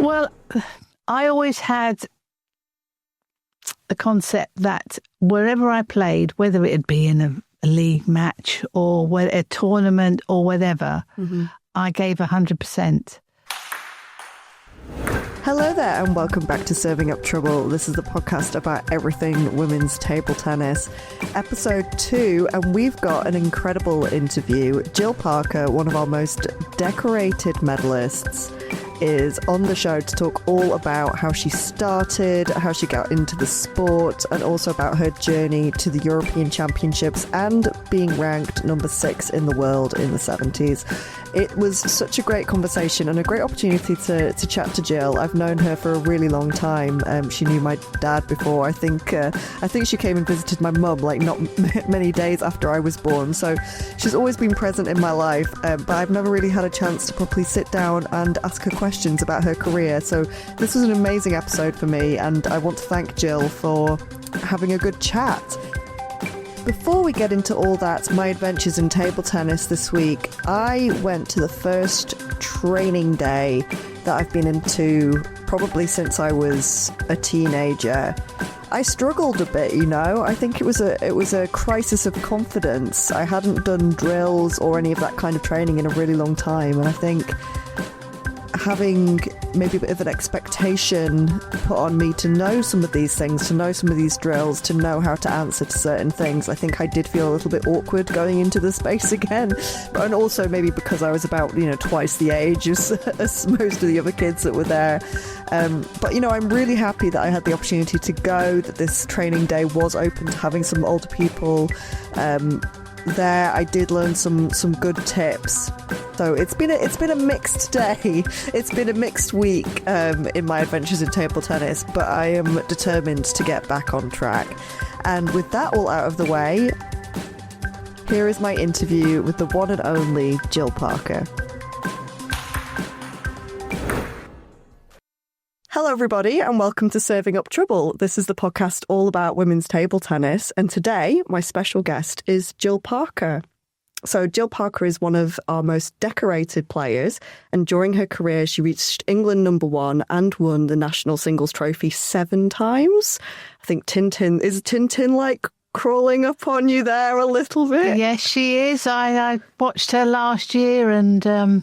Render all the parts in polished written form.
Well, I always had the concept that wherever I played, whether it'd be in a league match or a tournament or whatever, I gave 100%. Hello there and welcome back to Serving Up Trouble. This is the podcast about everything women's table tennis. Episode 2, and we've got an incredible interview. Jill Parker, one of our most decorated medalists, is on the show to talk all about how she started, how she got into the sport, and also about her journey to the European Championships and being ranked number 6 in the world in the 70s. It was such a great conversation and a great opportunity to chat to Jill. I've known her for a really long time. She knew my dad before. I think she came and visited my mum like not many days after I was born. So she's always been present in my life, but I've never really had a chance to properly sit down and ask her questions about her career. So this was an amazing episode for me, and I want to thank Jill for having a good chat. Before we get into all that, my adventures in table tennis this week, I went to the first training day that I've been into probably since I was a teenager. I struggled a bit, you know. I think it was a crisis of confidence. I hadn't done drills or any of that kind of training in a really long time, and I think having maybe a bit of an expectation put on me to know some of these things, to know some of these drills, to know how to answer to certain things. I think I did feel a little bit awkward going into the space again. And also maybe because I was about, twice the age as most of the other kids that were there. But, I'm really happy that I had the opportunity to go, that this training day was open to having some older people there. I did learn some good tips. So it's been a mixed day. It's been a mixed week in my adventures in table tennis, but I am determined to get back on track. And with that all out of the way, here is my interview with the one and only Jill Parker. Hello everybody and welcome to Serving Up Trouble. This is the podcast all about women's table tennis, and today my special guest is Jill Parker. So Jill Parker is one of our most decorated players, and during her career she reached England number 1 and won the national singles trophy 7 times. I think Tintin like crawling up on you there a little bit? Yes, she is. I watched her last year and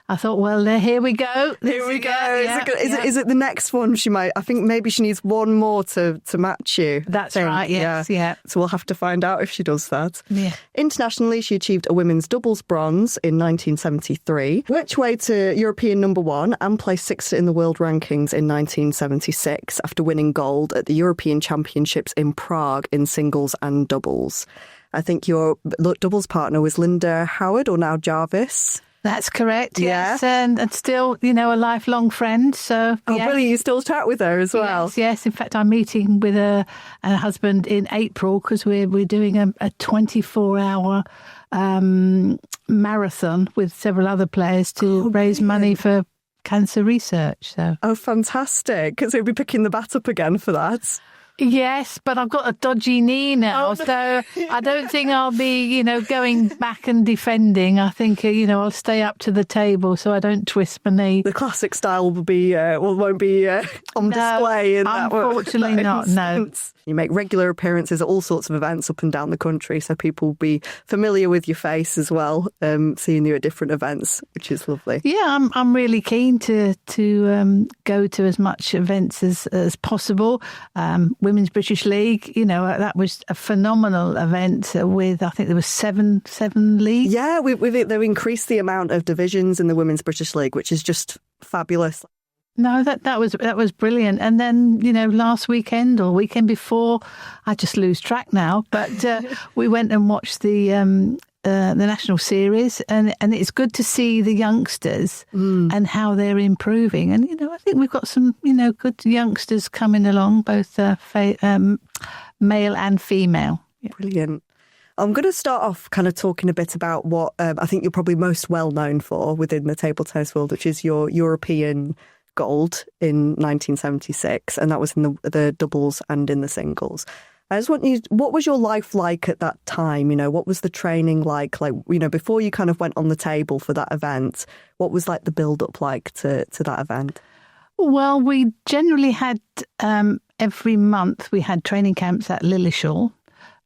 I thought, well, here we go. Here we go. Yeah, is it the next one she might? I think maybe she needs one more to match you. That's right, yes, yeah. So we'll have to find out if she does that. Yeah. Internationally, she achieved a women's doubles bronze in 1973, worked her way to European number 1 and placed 6th in the world rankings in 1976 after winning gold at the European Championships in Prague in singles and doubles. I think your doubles partner was Linda Howard, or now Jarvis. That's correct, yes. Yeah. And still, a lifelong friend. So, Really? You still chat with her as well? Yes. In fact, I'm meeting with her husband in April because we're doing a 24-hour marathon with several other players to raise money for cancer research. So. Oh, fantastic. Because he'll be picking the bat up again for that. Yes, but I've got a dodgy knee now, so I don't think I'll be, going back and defending. I think, I'll stay up to the table so I don't twist my knee. The classic style won't be on display in that way. Unfortunately not, no. You make regular appearances at all sorts of events up and down the country, so people will be familiar with your face as well, seeing you at different events, which is lovely. Yeah, I'm really keen to go to as much events as possible. Women's British League, that was a phenomenal event with, I think there was seven leagues. Yeah, they've increased the amount of divisions in the Women's British League, which is just fabulous. No, that was brilliant. And then, last weekend or weekend before, I just lose track now, but we went and watched the national series, and it's good to see the youngsters and how they're improving. And, I think we've got some, good youngsters coming along, both male and female. Yeah. Brilliant. I'm going to start off kind of talking a bit about what I think you're probably most well known for within the table tennis world, which is your European gold in 1976, and that was in the doubles and in the singles. I just want you, what was your life like at that time? What was the training like, before you kind of went on the table for that event? What was like the build up like to that event? Well, we generally had every month we had training camps at Lillishall,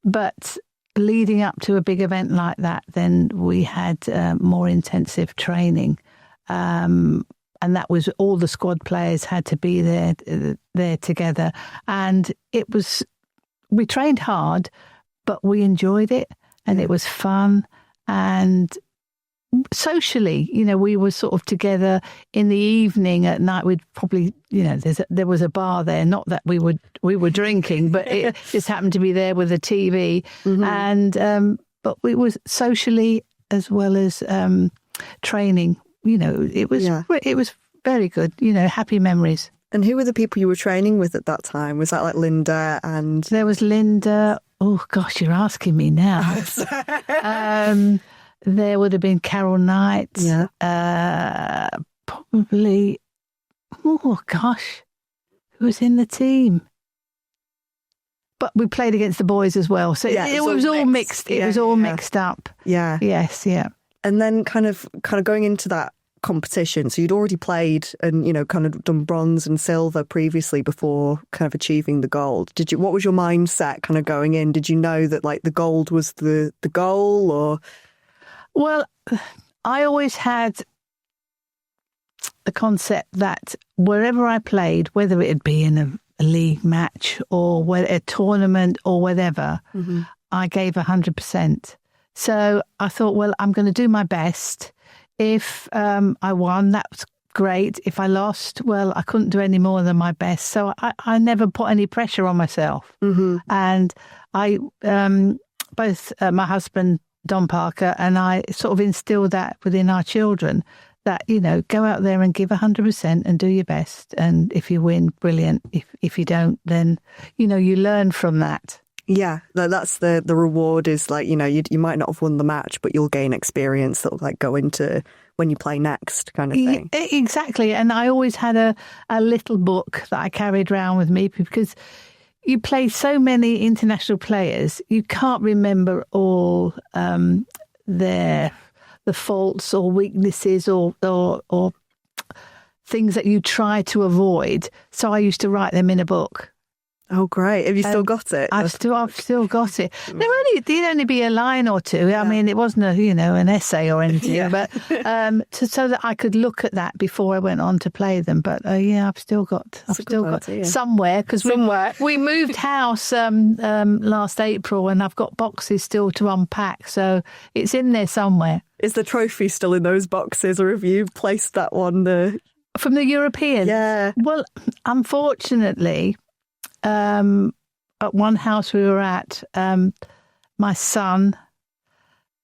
but leading up to a big event like that, then we had more intensive training. And that was all the squad players had to be there together. And we trained hard, but we enjoyed it and it was fun. And socially, we were sort of together in the evening. At night we'd probably, there was a bar there, not that we were drinking, but it just happened to be there with a TV. And but we was socially as well as training. It was very good. Happy memories. And who were the people you were training with at that time? Was that like Linda and? There was Linda. Oh gosh, you're asking me now. There would have been Carol Knight. Yeah. Probably. Oh gosh, who was in the team? But we played against the boys as well, so it was all mixed. It was all mixed up. Yeah. Yes. Yeah. And then kind of going into that competition, so you'd already played and kind of done bronze and silver previously before kind of achieving the gold. What was your mindset kind of going in? Did you know that like the gold was the goal, or? Well, I always had the concept that wherever I played, whether it'd be in a league match or a tournament or whatever, I gave 100%. So I thought, well, I'm going to do my best. If I won, that's great. If I lost, well, I couldn't do any more than my best. So I never put any pressure on myself. And I, both my husband, Don Parker, and I sort of instilled that within our children, that, go out there and give 100% and do your best. And if you win, brilliant. If you don't, then, you learn from that. Yeah, that's the reward is like, you might not have won the match, but you'll gain experience that'll like go into when you play next kind of thing. Exactly. And I always had a little book that I carried around with me because you play so many international players, you can't remember all the faults or weaknesses or things that you try to avoid. So I used to write them in a book. Oh, great. Have you still got it? I've still got it. There'd only be a line or two. Yeah. I mean, it wasn't an essay or anything, but so that I could look at that before I went on to play them. But I've still got somewhere, because we moved house last April, and I've got boxes still to unpack. So it's in there somewhere. Is the trophy still in those boxes, or have you placed that one from the European? Yeah. Well, unfortunately, at one house we were at, my son,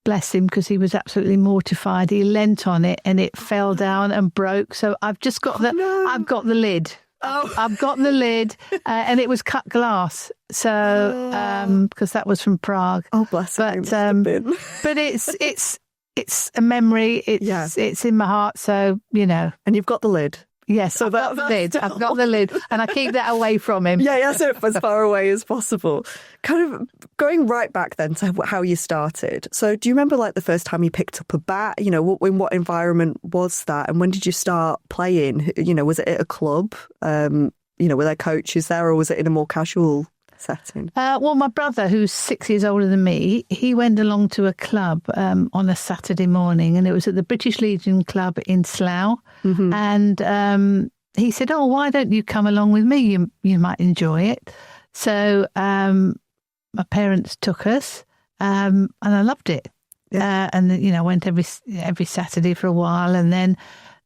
bless him, because he was absolutely mortified, he leant on it and it fell down and broke. So I've just got I've got the lid. Oh. I've got the lid, and it was cut glass. So because that was from Prague. Oh, bless him. But it's a memory. It's in my heart. So And you've got the lid. Yes, so I've got the lid, and I keep that away from him. Yeah, so as far away as possible. Kind of going right back then to how you started. So do you remember like the first time you picked up a bat? In what environment was that? And when did you start playing? Was it at a club? Were there coaches there, or was it in a more casual setting? Well, my brother, who's 6 years older than me, he went along to a club on a Saturday morning, and it was at the British Legion Club in Slough. And he said, "Oh, why don't you come along with me? You might enjoy it." So my parents took us, and I loved it. Yeah. And I went every Saturday for a while, and then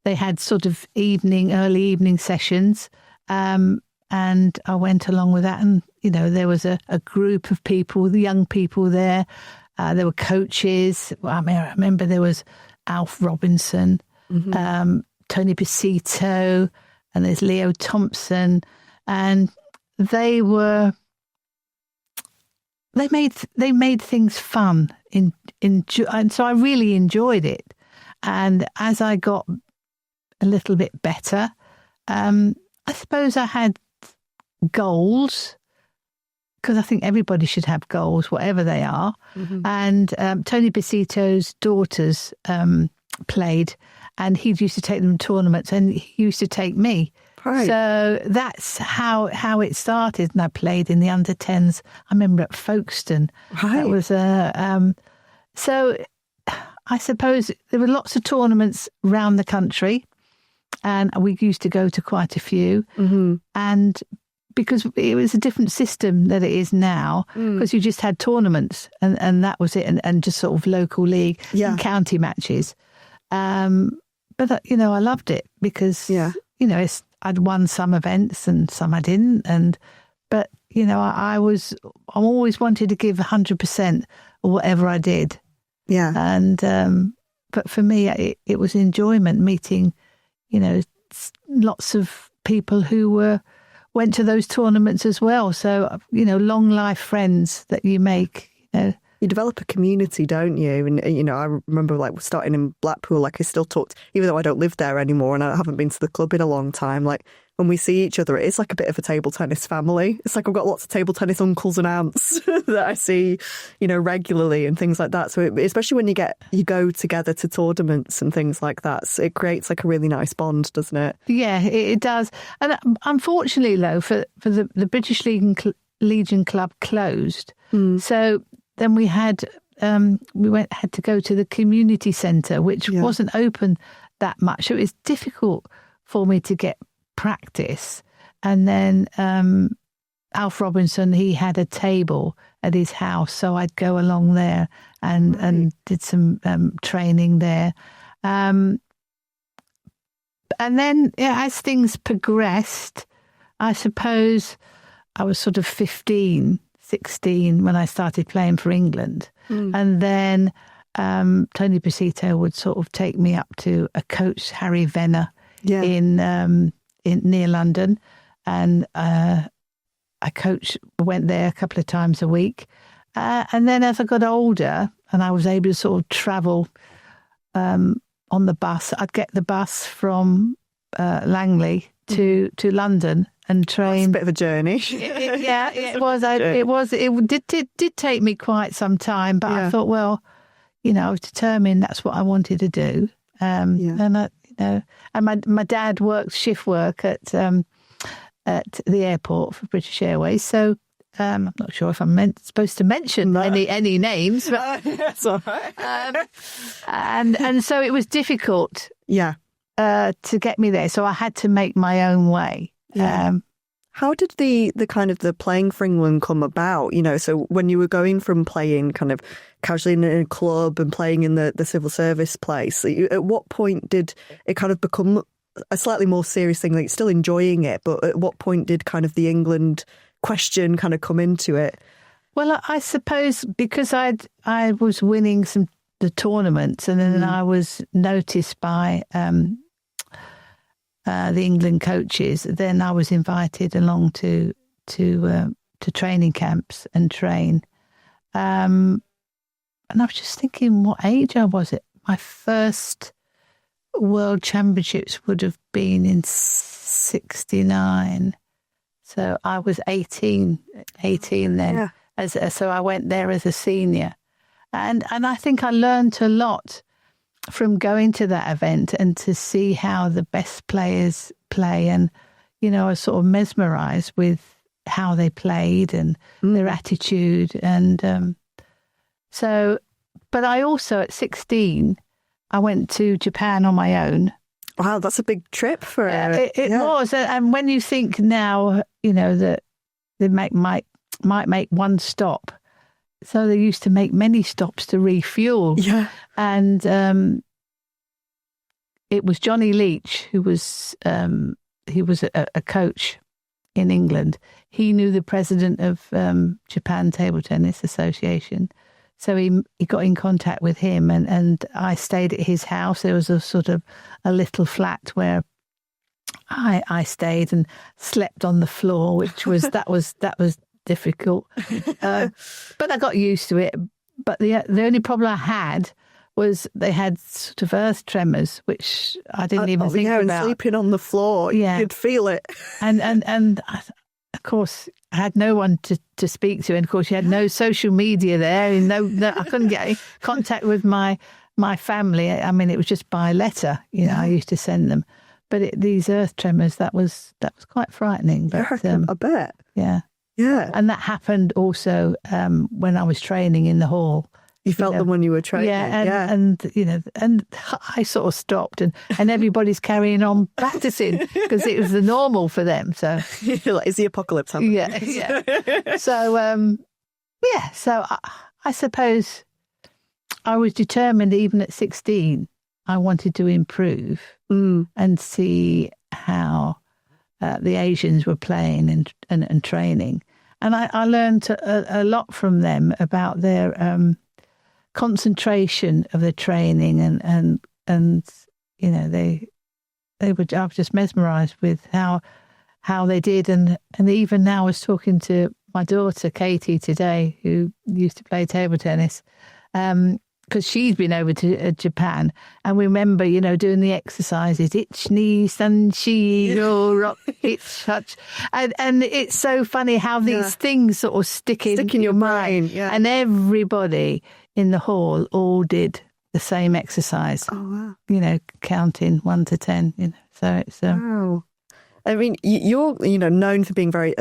they had sort of early evening sessions. And I went along with that, and there was a group of people, the young people there. There were coaches. I remember there was Alf Robinson, Tony Pisito, and there's Leo Thompson, and they made things fun. And so I really enjoyed it. And as I got a little bit better, I suppose I had goals, because I think everybody should have goals, whatever they are. And Tony Pisito's daughters played, and he used to take them to tournaments, and he used to take me. Right. So that's how it started. And I played in the under-10s. I remember at Folkestone. Right. That was so I suppose there were lots of tournaments around the country, and we used to go to quite a few. Mm-hmm. And because it was a different system that it is now, because you just had tournaments and that was it, and just sort of local league and county matches. But, I loved it because, I'd won some events and some I didn't. But I always wanted to give 100% of whatever I did. Yeah. And, but for me, it was enjoyment meeting, lots of people who went to those tournaments as well. So, long life friends that you make, You develop a community, don't you? And, I remember starting in Blackpool, I still talked, even though I don't live there anymore and I haven't been to the club in a long time, when we see each other, it's like a bit of a table tennis family. It's like I've got lots of table tennis uncles and aunts that I see, regularly and things like that. So especially when you go together to tournaments and things like that, so it creates a really nice bond, doesn't it? Yeah, it does. And unfortunately, though, for the British Legion Club closed. So then we had to go to the community centre, which wasn't open that much. So it was difficult for me to get practice. And then Alf Robinson, he had a table at his house, so I'd go along there and did some training there. And then as things progressed, I suppose I was sort of 15, 16 when I started playing for England. And then Tony Pacito would sort of take me up to a coach, Harry Venner, in near London, and I went there a couple of times a week. And then as I got older and I was able to sort of travel on the bus, I'd get the bus from Langley to London and train. That's a bit of a journey. It was. It did take me quite some time, but I thought, well, I was determined that's what I wanted to do. And my dad worked shift work at the airport for British Airways, so I'm not sure if I'm supposed to mention any names, but that's all right. And so it was difficult, to get me there. So I had to make my own way. How did the kind of the playing for England come about? So when you were going from playing kind of casually in a club and playing in the civil service place, at what point did it kind of become a slightly more serious thing? You're still enjoying it, but at what point did kind of the England question kind of come into it? Well, I suppose because I was winning the tournaments, and then I was noticed by the England coaches. Then I was invited along to training camps and train. And I was just thinking, what age I was at? My first World Championships would have been in 1969. So I was 18 then. So I went there as a senior. And I think I learned a lot from going to that event and to see how the best players play. And, I was sort of mesmerised with how they played and their attitude. And but I also, at 16, I went to Japan on my own. Wow, that's a big trip for it was. And when you think now, that they might make one stop. So they used to make many stops to refuel. Yeah. And it was Johnny Leach, who was he was a coach in England. He knew the president of Japan Table Tennis Association. So he got in contact with him, and I stayed at his house. There was a sort of a little flat where I stayed and slept on the floor, which was that was difficult. But I got used to it. But the only problem I had was they had sort of earth tremors, which I didn't even think about. And sleeping on the floor, you'd feel it. And of course, I had no one to speak to. And of course, you had no social media there. And I couldn't get in contact with my family. I mean, it was just by letter, I used to send them. these earth tremors, that was quite frightening. But I bet. Yeah. Yeah. And that happened also when I was training in the hall. You felt them when you were training. Yeah, and and I sort of stopped, and everybody's carrying on practicing because it was the normal for them. So like, is the apocalypse happening? Yeah. So so I suppose I was determined, even at 16, I wanted to improve and see how the Asians were playing and training, and I learned a lot from them about their concentration of the training and they were. I was just mesmerised with how they did, and even now I was talking to my daughter Katie today, who used to play table tennis, because she's been over to Japan, and we remember doing the exercises, ich ni san shi rock it's touch, and it's so funny how these things sort of stick in your mind. And everybody in the hall all did the same exercise. Oh wow! Counting 1 to 10. So it's wow. I mean, you're known for being very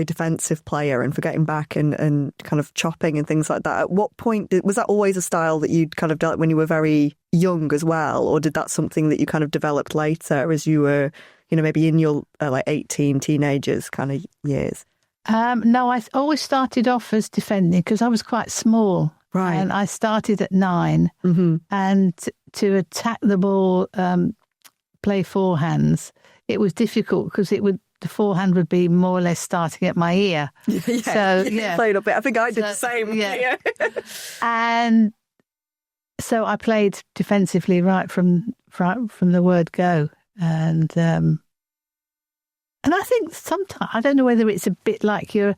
defensive player and for getting back and kind of chopping and things like that. At what point was that always a style that you'd kind of dealt when you were very young as well, or did that something that you kind of developed later as you were maybe in your 18 teenagers kind of years? No, I always started off as defending because I was quite small. Right. And I started at 9, and to attack the ball, play forehands, it was difficult because the forehand would be more or less starting at my ear. So played a bit. I think I did the same. Yeah. And so I played defensively right from the word go, and I think sometimes, I don't know whether it's a bit like your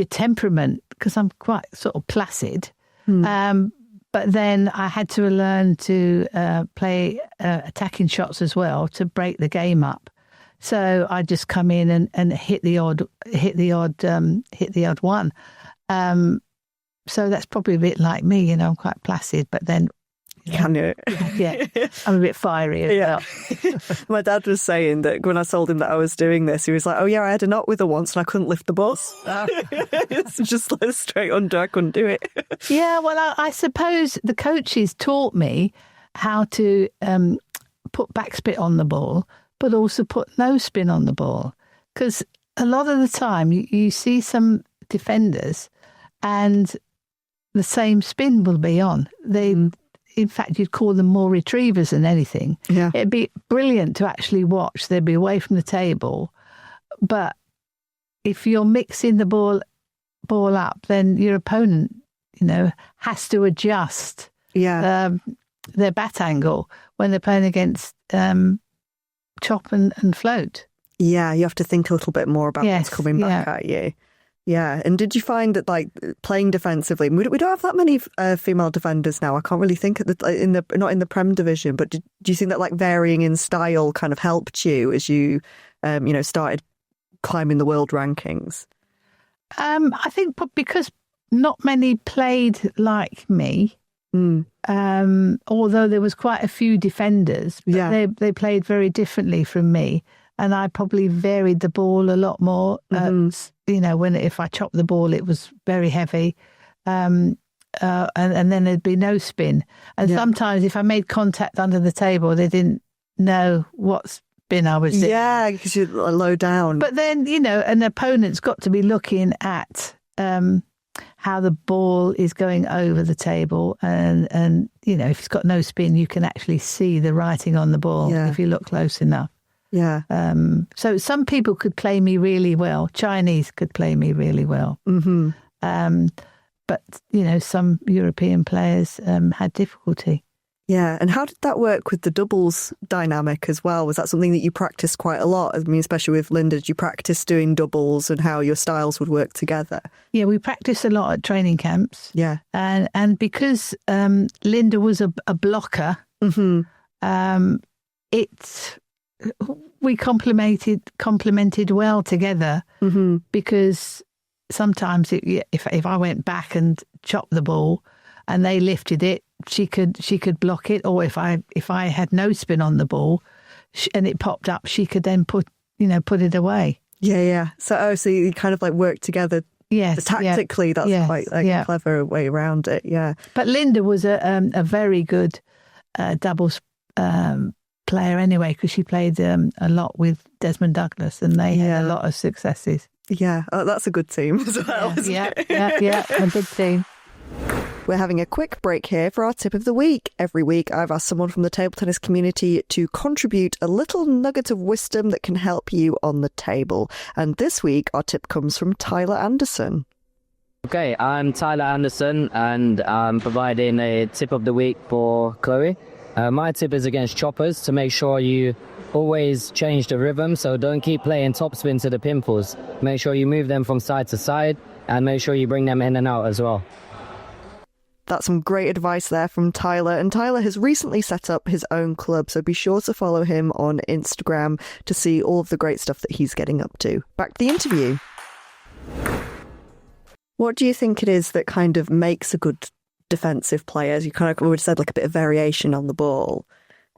temperament, because I'm quite sort of placid. But then I had to learn to play attacking shots as well to break the game up. So I just come in and hit the odd one. So that's probably a bit like me. I'm quite placid, but then. Can you? Yeah, I'm a bit fiery as well. My dad was saying that when I told him that I was doing this, he was like, "Oh yeah, I had a knock with her once and I couldn't lift the bus. It's just straight under. I couldn't do it." Yeah, well, I suppose the coaches taught me how to put backspin on the ball, but also put no spin on the ball, because a lot of the time you see some defenders and the same spin will be on. In fact, you'd call them more retrievers than anything. Yeah. It'd be brilliant to actually watch. They'd be away from the table. But if you're mixing the ball up, then your opponent, has to adjust their bat angle when they're playing against chop and float. Yeah, you have to think a little bit more about what's coming back at you. Yeah, and did you find that playing defensively? We don't have that many female defenders now. I can't really think not in the Prem division. But do you think that varying in style kind of helped you as you started climbing the world rankings? I think because not many played like me. Although there was quite a few defenders, but they played very differently from me. And I probably varied the ball a lot more. If I chopped the ball, it was very heavy. And then there'd be no spin. And sometimes if I made contact under the table, they didn't know what spin I was doing. Yeah, because you're low down. But then, an opponent's got to be looking at how the ball is going over the table. And if it's got no spin, you can actually see the writing on the ball if you look close enough. Yeah. So some people could play me really well. Chinese could play me really well. But, some European players had difficulty. Yeah. And how did that work with the doubles dynamic as well? Was that something that you practiced quite a lot? I mean, especially with Linda, did you practice doing doubles and how your styles would work together? Yeah, we practiced a lot at training camps. Yeah. And because Linda was a blocker, we complemented well together, because sometimes if I went back and chopped the ball and they lifted it, she could block it, or if I had no spin on the ball, and it popped up, she could then put it away. Yeah. So you kind of like work together. Yes, tactically, that's quite a clever way around it. Yeah. But Linda was a very good doubles player anyway, because she played a lot with Desmond Douglas, and they had a lot of successes. Yeah, that's a good team as well. Yeah, a good team. We're having a quick break here for our tip of the week. Every week, I've asked someone from the table tennis community to contribute a little nugget of wisdom that can help you on the table. And this week, our tip comes from Tyler Anderson. Okay, I'm Tyler Anderson, and I'm providing a tip of the week for Chloe. My tip is against choppers, to make sure you always change the rhythm, so don't keep playing topspin to the pimples. Make sure you move them from side to side, and make sure you bring them in and out as well. That's some great advice there from Tyler. And Tyler has recently set up his own club, so be sure to follow him on Instagram to see all of the great stuff that he's getting up to. Back to the interview. What do you think it is that kind of makes a good defensive player? As you kind of already said, like a bit of variation on the ball.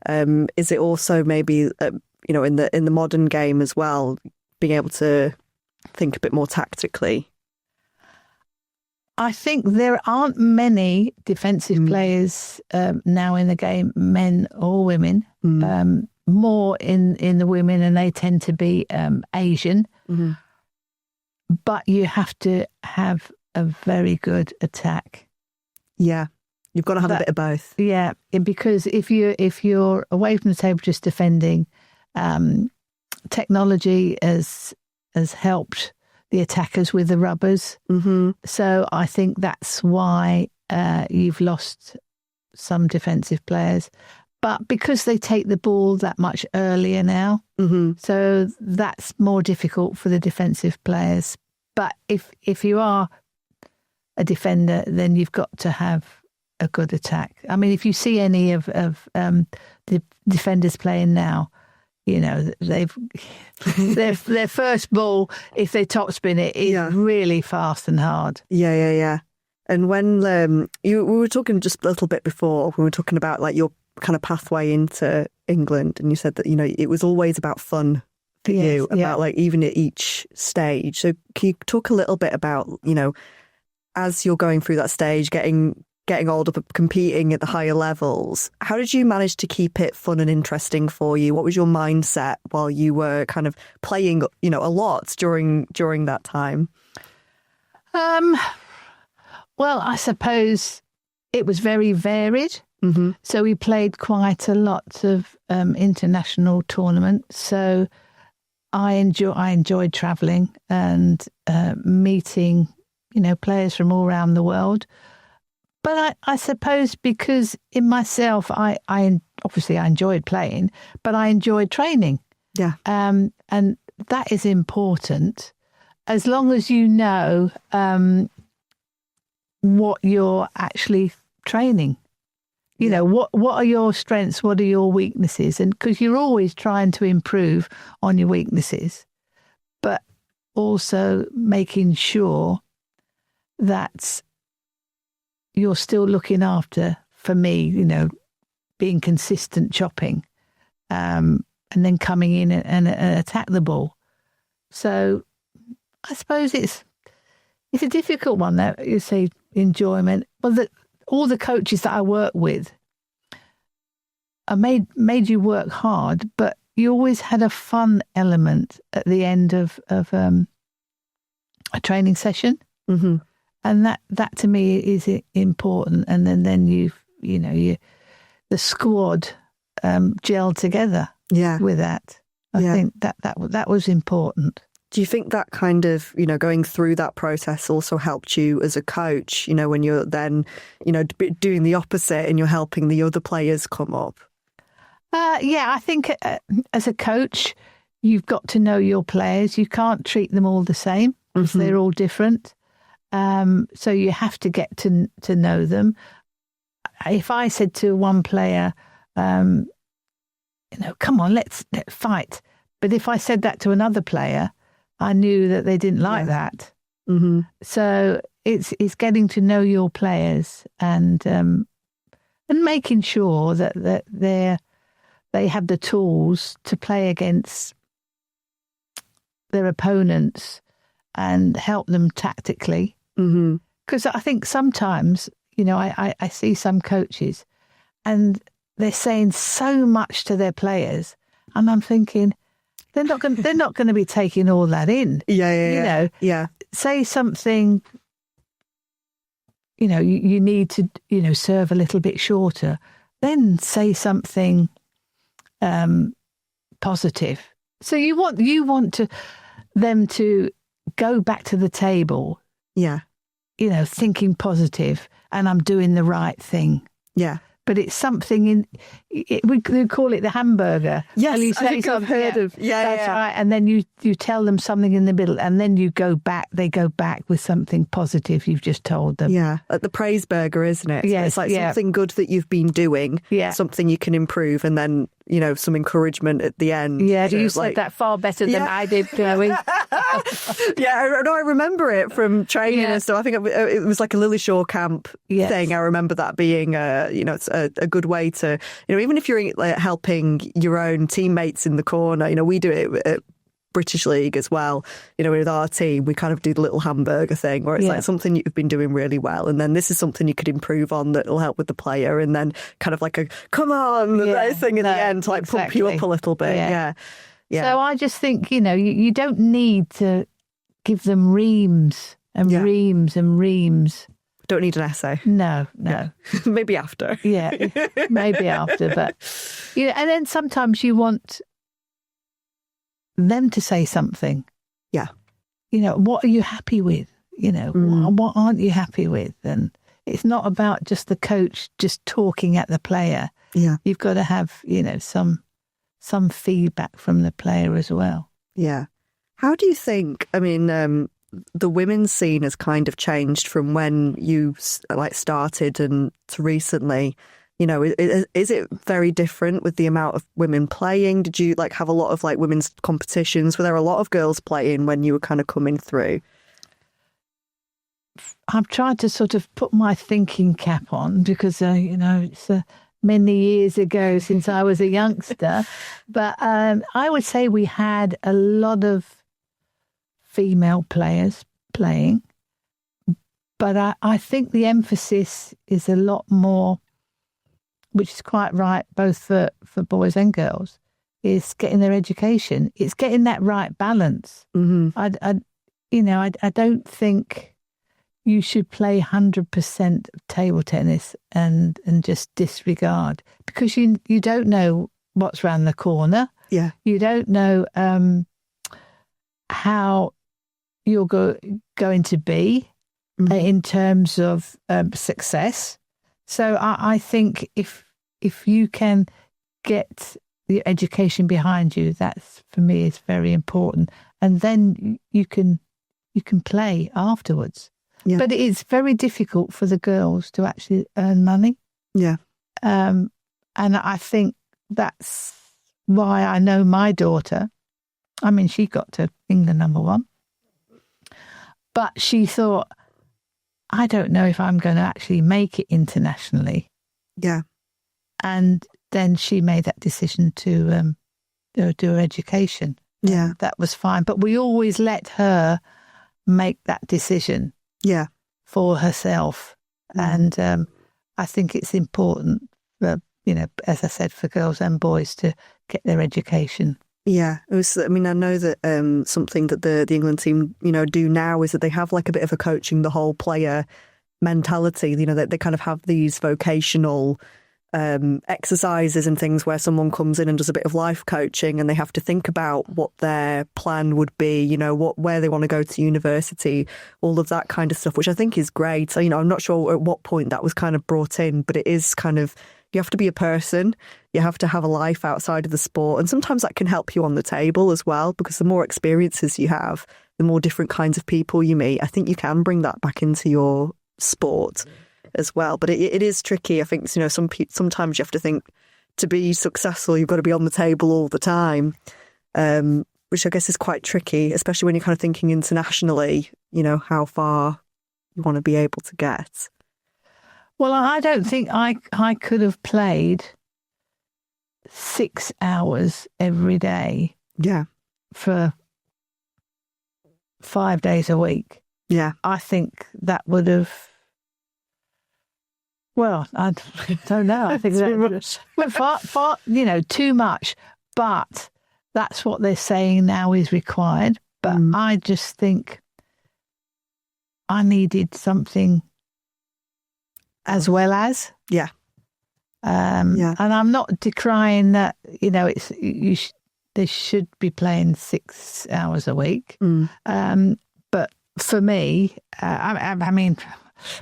Is it also maybe, in the modern game as well, being able to think a bit more tactically? I think there aren't many defensive players now in the game, men or women. More in the women, and they tend to be Asian. Mm-hmm. But you have to have a very good attack. Yeah, you've got to have a bit of both. Yeah, because if you're away from the table just defending, technology has helped the attackers with the rubbers. Mm-hmm. So I think that's why you've lost some defensive players. But because they take the ball that much earlier now, so that's more difficult for the defensive players. But if you are a defender, then you've got to have a good attack. I mean, if you see any of the defenders playing now, they've their first ball, if they topspin it, is really fast and hard. Yeah. And when we were talking just a little bit before, we were talking about like your kind of pathway into England, and you said that it was always about fun for you, about like even at each stage. So can you talk a little bit about as you're going through that stage, getting older, but competing at the higher levels, how did you manage to keep it fun and interesting for you? What was your mindset while you were kind of playing, a lot during that time? Well, I suppose it was very varied. Mm-hmm. So we played quite a lot of international tournaments. So I enjoyed travelling and meeting, players from all around the world. But I suppose because in myself, I obviously I enjoyed playing, but I enjoyed training. Yeah. And that is important, as long as you know what you're actually training. What are your strengths? What are your weaknesses? And because you're always trying to improve on your weaknesses, but also making sure that you're still looking after, for me, being consistent chopping, and then coming in and attack the ball. So I suppose it's a difficult one, that you say enjoyment. Well, all the coaches that I work with made you work hard, but you always had a fun element at the end of a training session. Mm-hmm. And that to me is important. And then the squad gelled together with that. I think that was important. Do you think that kind of, going through that process also helped you as a coach, when you're then, doing the opposite and you're helping the other players come up? I think as a coach, you've got to know your players. You can't treat them all the same because they're all different. So you have to get to know them. If I said to one player, come on, let's fight. But if I said that to another player, I knew that they didn't like that. Mm-hmm. So it's getting to know your players and and making sure that they have the tools to play against their opponents and help them tactically. Because I think sometimes, I see some coaches and they're saying so much to their players, and I'm thinking they're not going to be taking all that in. Yeah. Say something. You need to serve a little bit shorter. Then say something positive. So you want them to go back to the table. Yeah. Thinking positive, and I'm doing the right thing. Yeah. But it's something we call it the hamburger. Yes, and you I think I've heard of. Yeah, that's right. And then you tell them something in the middle, and then you go back. They go back with something positive you've just told them. Yeah, like the praise burger, isn't it? Yes, it's like something good that you've been doing. Yeah. Something you can improve, and then some encouragement at the end. Yeah, you said that far better than I did, Chloe. Yeah, I remember it from training and stuff. I think it was like a Lily Shaw camp thing. I remember that being, it's a good way to, even if you're like, helping your own teammates in the corner. We do it at British League as well. With our team, we kind of do the little hamburger thing where it's like something you've been doing really well, and then this is something you could improve on that will help with the player, and then kind of like a come on thing at the end to like pump you up a little bit. Yeah. So I just think, you don't need to give them reams and reams and reams. Don't need an essay. No. Maybe after. Yeah, maybe after. But, and then sometimes you want them to say something. Yeah. What are you happy with? What aren't you happy with? And it's not about just the coach just talking at the player. Yeah. You've got to have, some feedback from the player as well. Yeah. How do you think, the women's scene has kind of changed from when you started and to recently? Is it very different with the amount of women playing? Did you have a lot of women's competitions? Were there a lot of girls playing when you were kind of coming through? I've tried to sort of put my thinking cap on because, it's many years ago since I was a youngster. But I would say we had a lot of female players playing. But I think the emphasis is a lot more, which is quite right, both for boys and girls, is getting their education. It's getting that right balance. I don't think you should play 100% table tennis and just disregard, because you don't know what's around the corner. Yeah. You don't know how you're going to be in terms of success. So I think if you can get the education behind you, that's, for me, is very important. And then you can play afterwards. Yeah. But it's very difficult for the girls to actually earn money. Yeah. And I think that's why I know my daughter. She got to England #1. But she thought, I don't know if I'm going to actually make it internationally. Yeah. And then she made that decision to do her education. Yeah. That was fine. But we always let her make that decision. Yeah. For herself. And I think it's important for, as I said, for girls and boys to get their education. Yeah, it was. I know that something that the England team, do now is that they have a bit of a coaching the whole player mentality. They kind of have these vocational exercises and things where someone comes in and does a bit of life coaching, and they have to think about what their plan would be, where they want to go to university, all of that kind of stuff, which I think is great. So, I'm not sure at what point that was kind of brought in, but it is kind of, you have to be a person, you have to have a life outside of the sport, and sometimes that can help you on the table as well, because the more experiences you have, the more different kinds of people you meet. I think you can bring that back into your sport as well. But it is tricky. I think, sometimes you have to think, to be successful, you've got to be on the table all the time, which I guess is quite tricky, especially when you're kind of thinking internationally, how far you want to be able to get. Well, I don't think I could have played 6 hours every day Yeah. for 5 days a week. Yeah. I think that would have. Well, I don't know. I think that far, too much. But that's what they're saying now is required. But I just think I needed something as well as. Yeah. And I'm not decrying that. They should be playing 6 hours a week. But for me, I mean,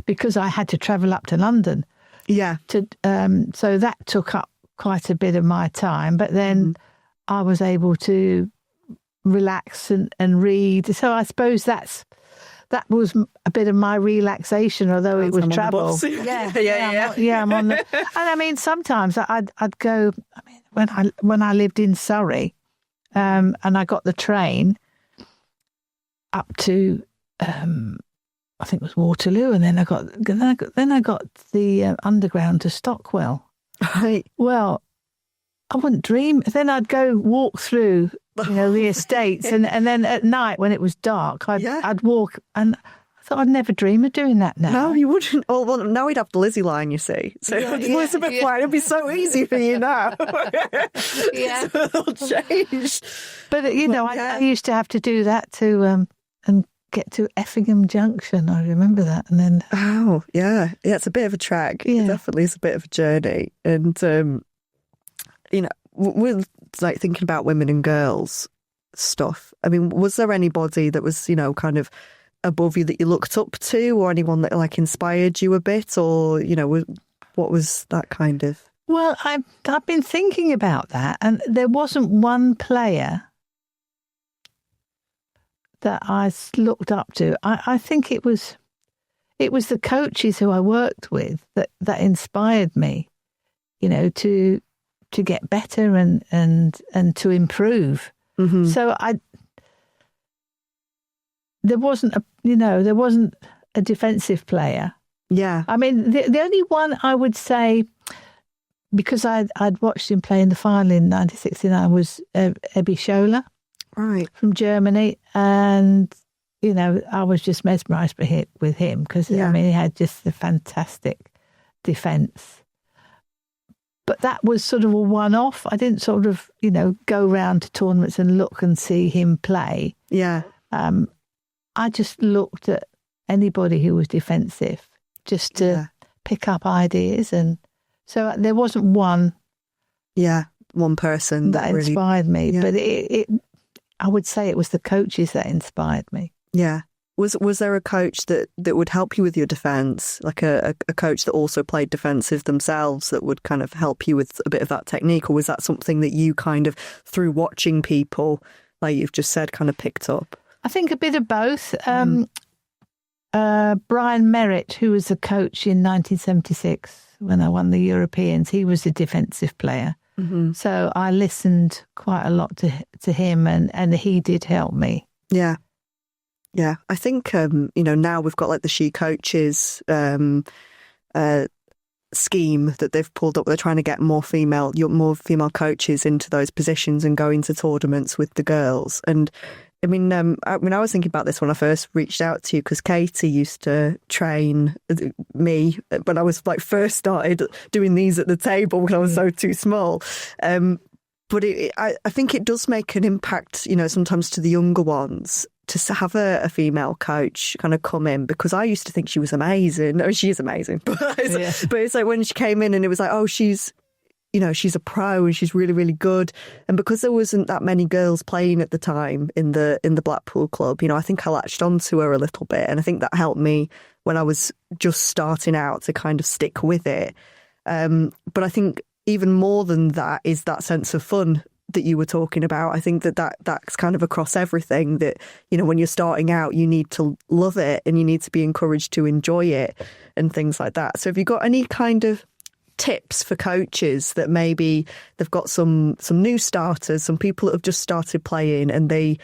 because I had to travel up to London. Yeah. So that took up quite a bit of my time. But then I was able to relax and read. So I suppose that was a bit of my relaxation, although it was travel. Yeah, I'm on the. And I mean, sometimes I'd go. I mean, when I lived in Surrey, and I got the train up to. I think it was Waterloo, and then I got the underground to Stockwell. Right. Well, I wouldn't dream. Then I'd go walk through, the estates, and then at night when it was dark, I'd walk, and I thought I'd never dream of doing that now. No, you wouldn't. Oh, well, now we'd have the Lizzie line, you see. So Elizabeth line would be so easy for you now. Yeah, it'll change. But I used to have to do that to and get to Effingham Junction. I remember that, and then it's a bit of a trek. Yeah. It definitely is a bit of a journey, and we're like thinking about women and girls stuff. I mean, was there anybody that was kind of above you that you looked up to, or anyone that like inspired you a bit, or what was that kind of? Well, I've been thinking about that, and there wasn't one player that I looked up to. I think it was the coaches who I worked with that inspired me, to get better and to improve. Mm-hmm. So there wasn't a defensive player. Yeah. I mean, the only one I would say, because I'd watched him play in the final in 1969, was Ebbe Scholler. Right. From Germany, and I was just mesmerised with him because I mean he had just a fantastic defence. But that was sort of a one-off. I didn't sort of go round to tournaments and look and see him play. Yeah. I just looked at anybody who was defensive just to pick up ideas, and so there wasn't one. Yeah, one person that really inspired me, but it I would say it was the coaches that inspired me. Yeah. Was there a coach that would help you with your defence, like a coach that also played defensive themselves that would kind of help you with a bit of that technique, or was that something that you kind of, through watching people, like you've just said, kind of picked up? I think a bit of both. Brian Merritt, who was the coach in 1976 when I won the Europeans, he was a defensive player. Mm-hmm. So I listened quite a lot to him, and he did help me. Yeah. Yeah. I think, now we've got like the She Coaches scheme that they've pulled up. They're trying to get more female coaches into those positions and go into tournaments with the girls. And I mean, I was thinking about this when I first reached out to you, because Katie used to train me when I was like first started doing these at the table when I was so too small. But I think it does make an impact, sometimes to the younger ones, to have a female coach kind of come in, because I used to think she was amazing. No, she is amazing. But it's like when she came in and it was like, oh, she's a pro and she's really, really good. And because there wasn't that many girls playing at the time in the Blackpool club, I think I latched onto her a little bit. And I think that helped me when I was just starting out to kind of stick with it. But I think even more than that is that sense of fun that you were talking about. I think that's kind of across everything, that, when you're starting out, you need to love it and you need to be encouraged to enjoy it and things like that. So have you got any kind of tips for coaches that maybe they've got some new starters, some people that have just started playing, and they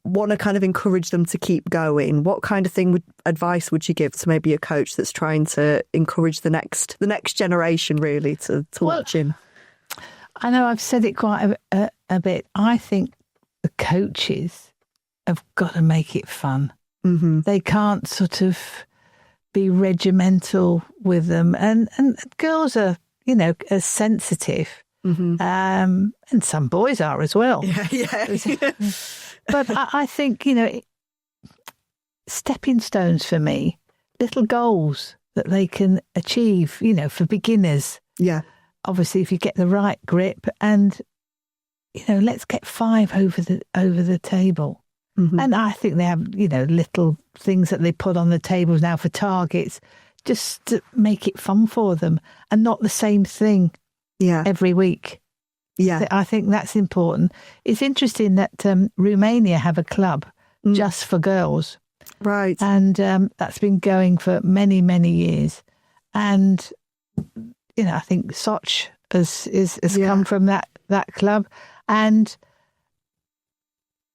want to kind of encourage them to keep going, what kind of advice would you give to maybe a coach that's trying to encourage the next generation really to watch him? I know I've said it quite a bit. I think the coaches have got to make it fun. Mm-hmm. They can't sort of be regimental with them. And girls are, as sensitive. Mm-hmm. And some boys are as well. Yeah. But I think, stepping stones for me, little goals that they can achieve, for beginners. Yeah. Obviously, if you get the right grip and, let's get 5 over the table. Mm-hmm. And I think they have, little things that they put on the tables now for targets, just to make it fun for them and not the same thing every week. Yeah. I think that's important. It's interesting that Romania have a club just for girls. Right. And that's been going for many, many years. And, I think Soch has come from that club. And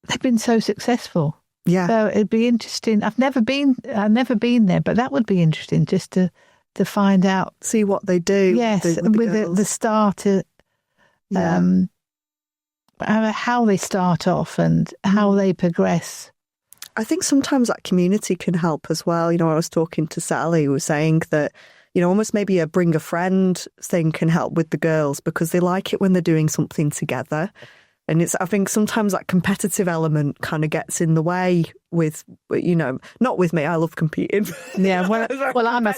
they've been so successful. Yeah. So it'd be interesting. I've never been there, but that would be interesting just to find out. See what they do. Yes, with the starter. How they start off and how they progress. I think sometimes that community can help as well. I was talking to Sally, who was saying that, almost maybe a bring a friend thing can help with the girls because they like it when they're doing something together. And I think sometimes that competitive element kind of gets in the way with, not with me. I love competing. Yeah, well, I'm the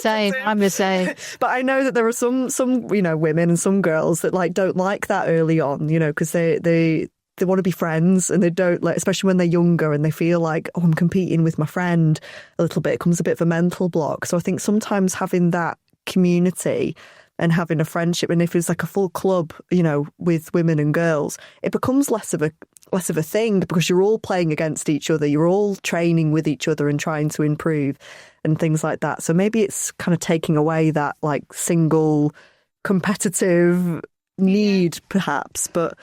same. But I know that there are some women and some girls that don't like that early on, because they want to be friends and they don't especially when they're younger and they feel like, oh, I'm competing with my friend a little bit. It becomes a bit of a mental block. So I think sometimes having that community and having a friendship, and if it's like a full club, with women and girls, it becomes less of a thing because you're all playing against each other. You're all training with each other and trying to improve and things like that. So maybe it's kind of taking away that single competitive need perhaps. But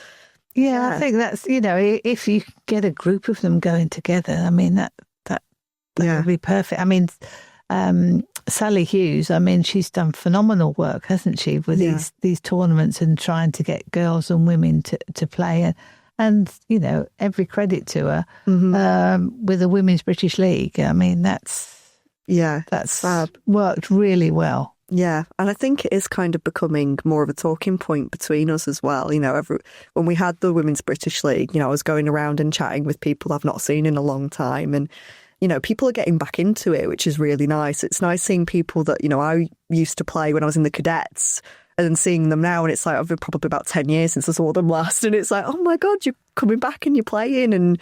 yeah, I think that's, if you get a group of them going together, I mean, that would be perfect. I mean, Sally Hughes, she's done phenomenal work, hasn't she, with these tournaments and trying to get girls and women to play. And every credit to her with the Women's British League. I mean, that's fab. Worked really well. Yeah, and I think it is kind of becoming more of a talking point between us as well. When we had the Women's British League, I was going around and chatting with people I've not seen in a long time, and people are getting back into it, which is really nice. It's nice seeing people that, I used to play when I was in the cadets and then seeing them now. And it's like, I've been probably about 10 years since I saw them last. And it's like, oh my God, you're coming back and you're playing and,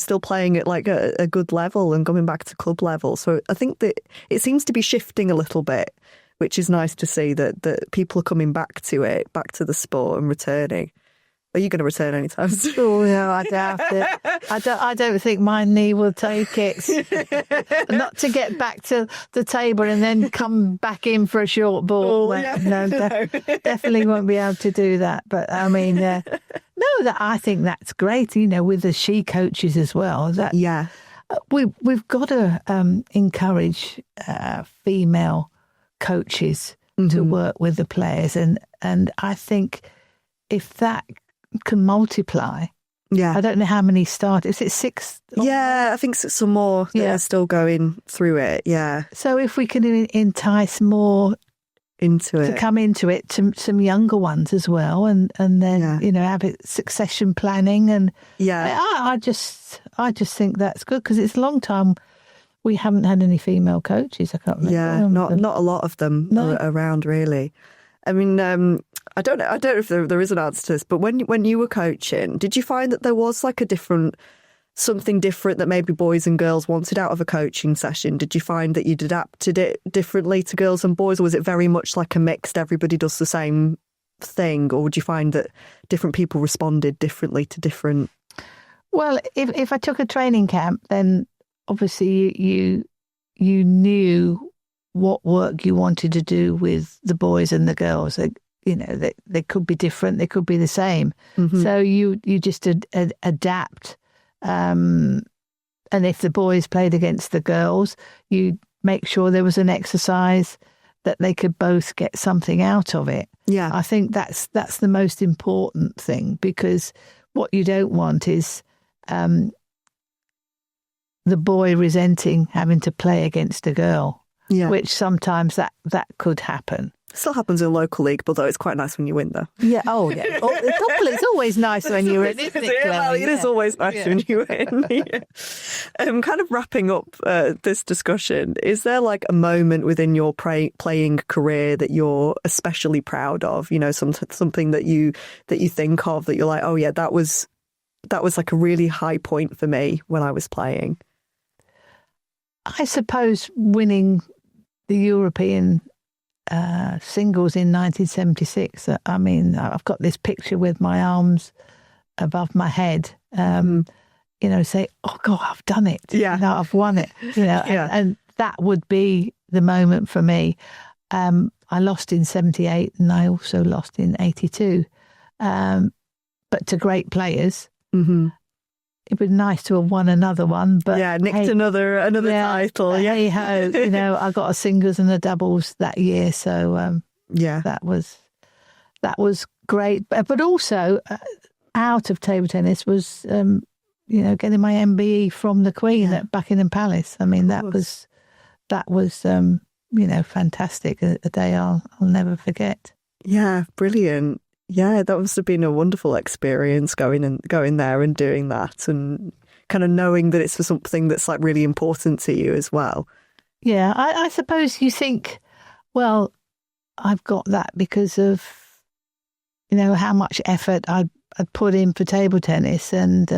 still playing at a good level and coming back to club level. So I think that it seems to be shifting a little bit, which is nice to see that people are coming back to it, back to the sport and returning. Are you going to return anytime soon? Oh, no, I doubt it. I don't think my knee will take it. Not to get back to the table and then come back in for a short ball. No, definitely won't be able to do that. But I mean, I think that's great. With the she coaches as well. We've got to encourage female coaches to work with the players, and I think if that can multiply. Yeah. I don't know how many started. Is it 6? Yeah, I think some more that are still going through it. Yeah. So if we can entice more to come into it, to some younger ones as well, and then have it succession planning, and I just think that's good because it's a long time we haven't had any female coaches. I can't remember. Yeah, not a lot of them around really. I mean, I don't know if there is an answer to this, but when you were coaching, did you find that there was something different that maybe boys and girls wanted out of a coaching session? Did you find that you'd adapted it differently to girls and boys, or was it very much like a mixed, everybody does the same thing, or would you find that different people responded differently to different? Well, if I took a training camp, then obviously you knew what work you wanted to do with the boys and the girls. They could be different, they could be the same. So you just adapt and if the boys played against the girls, you make sure there was an exercise that they could both get something out of it. Yeah. I think that's the most important thing, because what you don't want is the boy resenting having to play against a girl, which sometimes that could happen. Still happens in local league, although it's quite nice when you win, though. Yeah. Oh, yeah. It's always nice when you win, isn't it, Claire? Well, it is always nice when you win. Kind of wrapping up this discussion, is there like a moment within your playing career that you're especially proud of? You know, something that you think of that you're like, oh yeah, that was like a really high point for me when I was playing. I suppose winning the European singles in 1976. I mean, I've got this picture with my arms above my head, say, oh God, I've done it. Yeah. You know, I've won it. You know, and that would be the moment for me. I lost in 78 and I also lost in 82. But to great players. Mm-hmm. It would be nice to have won another one, but nicked another title. Yeah, hey ho, I got a singles and a doubles that year, so that was great. But also out of table tennis was getting my MBE from the Queen at Buckingham Palace. I mean that was fantastic. A day I'll never forget. Yeah, brilliant. Yeah, that must have been a wonderful experience going there and doing that, and kind of knowing that it's for something that's like really important to you as well. Yeah, I suppose you think, well, I've got that because of, how much effort I'd put in for table tennis, and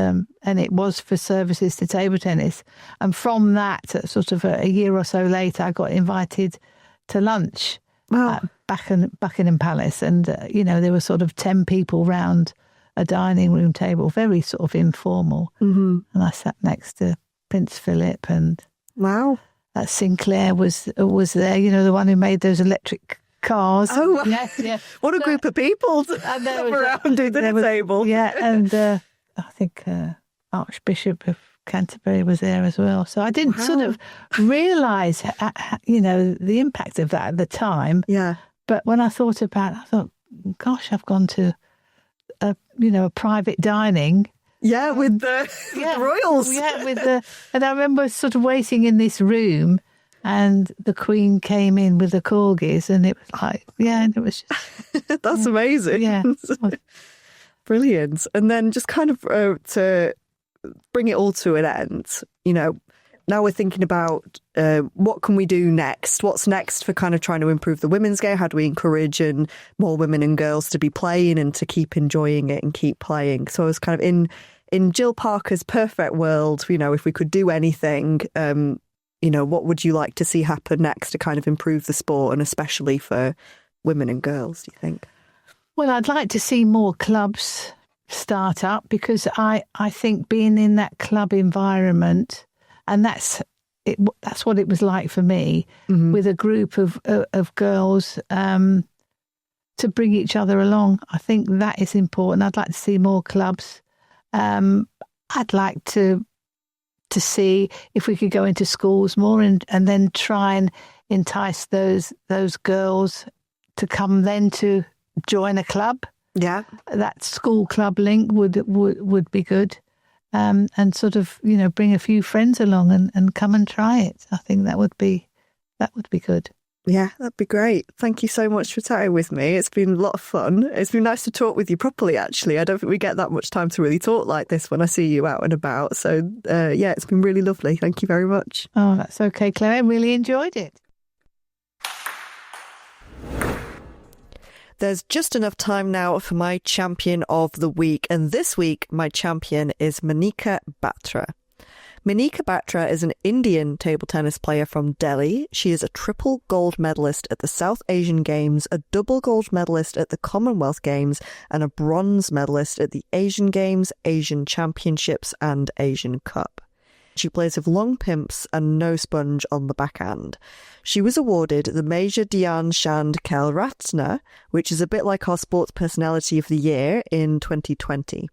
it was for services to table tennis. And from that, sort of a year or so later, I got invited to lunch. Wow. At Buckingham Palace, and there were sort of 10 people round a dining room table, very sort of informal. Mm-hmm. And I sat next to Prince Philip, and wow, Sinclair was there. The one who made those electric cars. Oh, yeah. What a group of people around the table. Yeah, and I think Archbishop of Canterbury was there as well. So I didn't sort of realise, the impact of that at the time. Yeah. But when I thought about it, I thought, gosh, I've gone to a private dining. Yeah, with the royals. Yeah, and I remember sort of waiting in this room, and the Queen came in with the corgis, and it was like, and it was just... That's amazing. Yeah. Brilliant. And then just kind of to bring it all to an end, now we're thinking about what can we do next? What's next for kind of trying to improve the women's game? How do we encourage more women and girls to be playing and to keep enjoying it and keep playing? So I was kind of in Jill Parker's perfect world, if we could do anything, what would you like to see happen next to kind of improve the sport, and especially for women and girls, do you think? Well, I'd like to see more clubs start up, because I think being in that club environment, and that's what it was like for me, with a group of girls to bring each other along. I think that is important. I'd like to see more clubs. I'd like to see if we could go into schools more and then try and entice those girls to come then to join a club. Yeah, that school club link would be good, and sort of bring a few friends along and come and try it. I think that would be good. Yeah, that'd be great. Thank you so much for chatting with me. It's been a lot of fun. It's been nice to talk with you properly. Actually, I don't think we get that much time to really talk like this when I see you out and about. So it's been really lovely. Thank you very much. Oh, that's okay, Claire. I really enjoyed it. There's just enough time now for my champion of the week, and this week my champion is Manika Batra. Manika Batra is an Indian table tennis player from Delhi. She is a triple gold medalist at the South Asian Games, a double gold medalist at the Commonwealth Games, and a bronze medalist at the Asian Games, Asian Championships and Asian Cup. She plays with long pimps and no sponge on the backhand. She was awarded the Major Dhyan Chand Khel Ratna, which is a bit like our Sports Personality of the Year in 2020.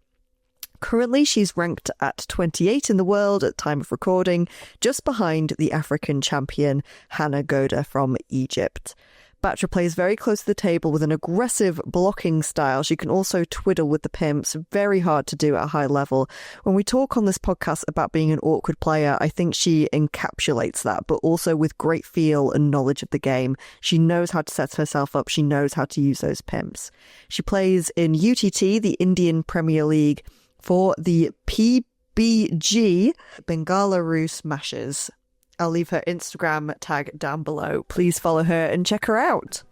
Currently, she's ranked at 28 in the world at time of recording, just behind the African champion Hannah Goda from Egypt. Batra plays very close to the table with an aggressive blocking style. She can also twiddle with the pimps, very hard to do at a high level. When we talk on this podcast about being an awkward player, I think she encapsulates that, but also with great feel and knowledge of the game. She knows how to set herself up. She knows how to use those pimps. She plays in UTT, the Indian Premier League, for the PBG Bengaluru Smashers. I'll leave her Instagram tag down below. Please follow her and check her out.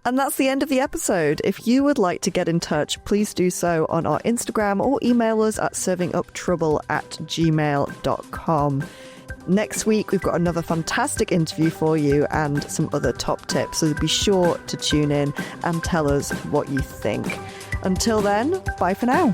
And that's the end of the episode. If you would like to get in touch, please do so on our Instagram or email us at servinguptrouble@gmail.com. Next week, we've got another fantastic interview for you and some other top tips. So be sure to tune in and tell us what you think. Until then, bye for now.